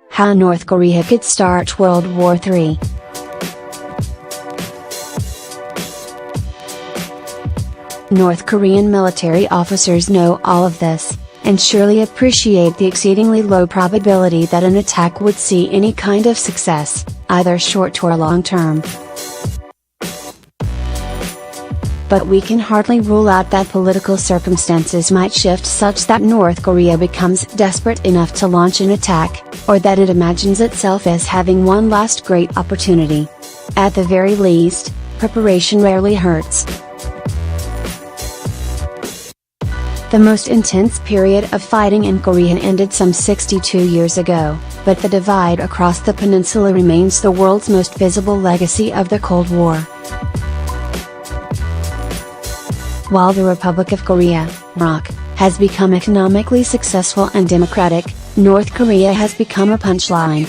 How North Korea could start World War III. North Korean military officers know all of this, and surely appreciate the exceedingly low probability that an attack would see any kind of success, either short or long term. But we can hardly rule out that political circumstances might shift such that North Korea becomes desperate enough to launch an attack, or that it imagines itself as having one last great opportunity. At the very least, preparation rarely hurts. The most intense period of fighting in Korea ended some 62 years ago, but the divide across the peninsula remains the world's most visible legacy of the Cold War. While the Republic of Korea, ROK, has become economically successful and democratic, North Korea has become a punchline.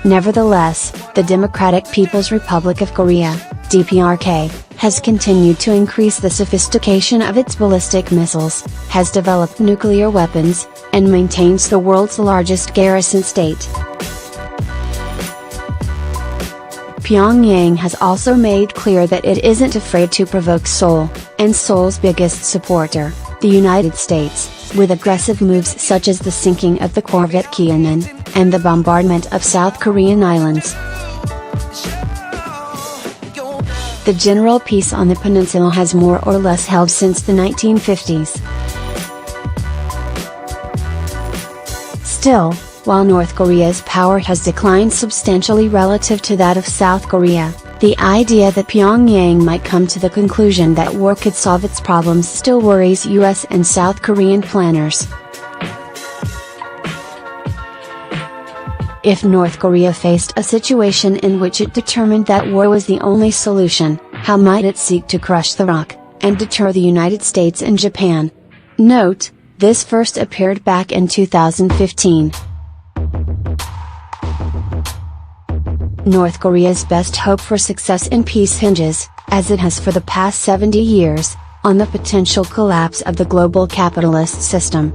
Nevertheless, the Democratic People's Republic of Korea, DPRK, has continued to increase the sophistication of its ballistic missiles, has developed nuclear weapons, and maintains the world's largest garrison state. Pyongyang has also made clear that it isn't afraid to provoke Seoul, and Seoul's biggest supporter, the United States, with aggressive moves such as the sinking of the corvette Kyeonan, and the bombardment of South Korean islands. The general peace on the peninsula has more or less held since the 1950s. Still, while North Korea's power has declined substantially relative to that of South Korea, the idea that Pyongyang might come to the conclusion that war could solve its problems still worries US and South Korean planners. If North Korea faced a situation in which it determined that war was the only solution, how might it seek to crush the ROK, and deter the United States and Japan? Note, this first appeared back in 2015. North Korea's best hope for success in peace hinges, as it has for the past 70 years, on the potential collapse of the global capitalist system.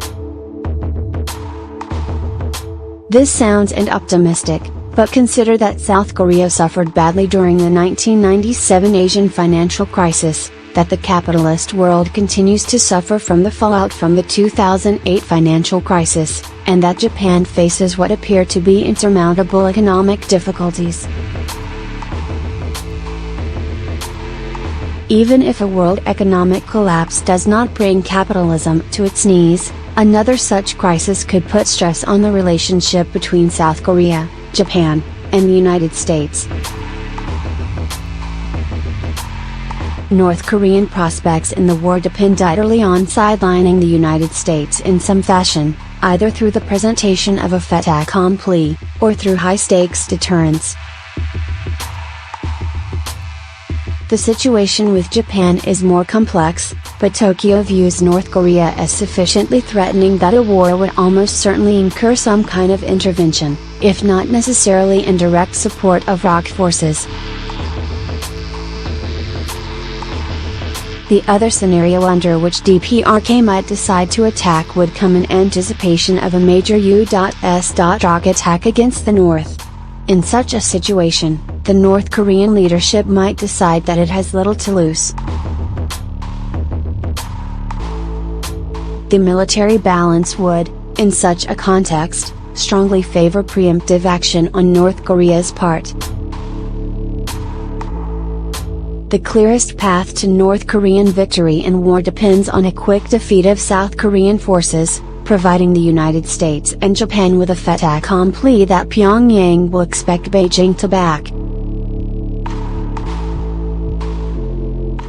This sounds optimistic, but consider that South Korea suffered badly during the 1997 Asian financial crisis, that the capitalist world continues to suffer from the fallout from the 2008 financial crisis, and that Japan faces what appear to be insurmountable economic difficulties. Even if a world economic collapse does not bring capitalism to its knees, another such crisis could put stress on the relationship between South Korea, Japan, and the United States. North Korean prospects in the war depend utterly on sidelining the United States in some fashion, either through the presentation of a fait accompli, or through high-stakes deterrence. The situation with Japan is more complex, but Tokyo views North Korea as sufficiently threatening that a war would almost certainly incur some kind of intervention, if not necessarily in direct support of ROK forces. The other scenario under which DPRK might decide to attack would come in anticipation of a major U.S.ROK attack against the North. In such a situation, the North Korean leadership might decide that it has little to lose. The military balance would, in such a context, strongly favor preemptive action on North Korea's part. The clearest path to North Korean victory in war depends on a quick defeat of South Korean forces, providing the United States and Japan with a fait accompli that Pyongyang will expect Beijing to back.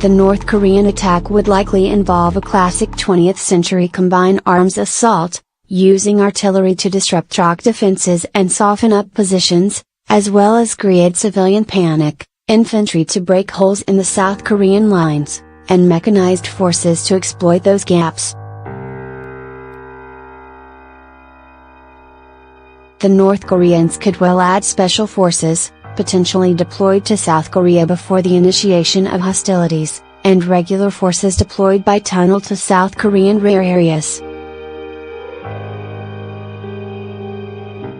The North Korean attack would likely involve a classic 20th century combined arms assault, using artillery to disrupt ROK defenses and soften up positions, as well as create civilian panic, infantry to break holes in the South Korean lines, and mechanized forces to exploit those gaps. The North Koreans could well add special forces, potentially deployed to South Korea before the initiation of hostilities, and regular forces deployed by tunnel to South Korean rare areas.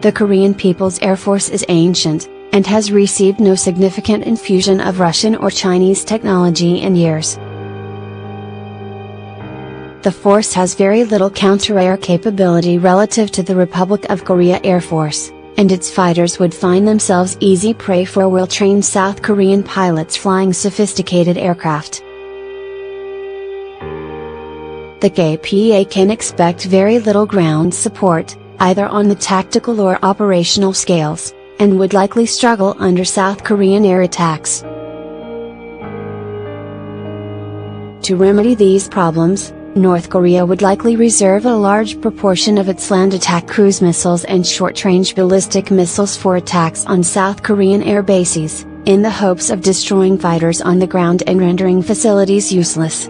The Korean People's Air Force is ancient, and has received no significant infusion of Russian or Chinese technology in years. The force has very little counter-air capability relative to the Republic of Korea Air Force, and its fighters would find themselves easy prey for well-trained South Korean pilots flying sophisticated aircraft. The KPA can expect very little ground support, either on the tactical or operational scales, and would likely struggle under South Korean air attacks. To remedy these problems, North Korea would likely reserve a large proportion of its land attack cruise missiles and short-range ballistic missiles for attacks on South Korean air bases, in the hopes of destroying fighters on the ground and rendering facilities useless.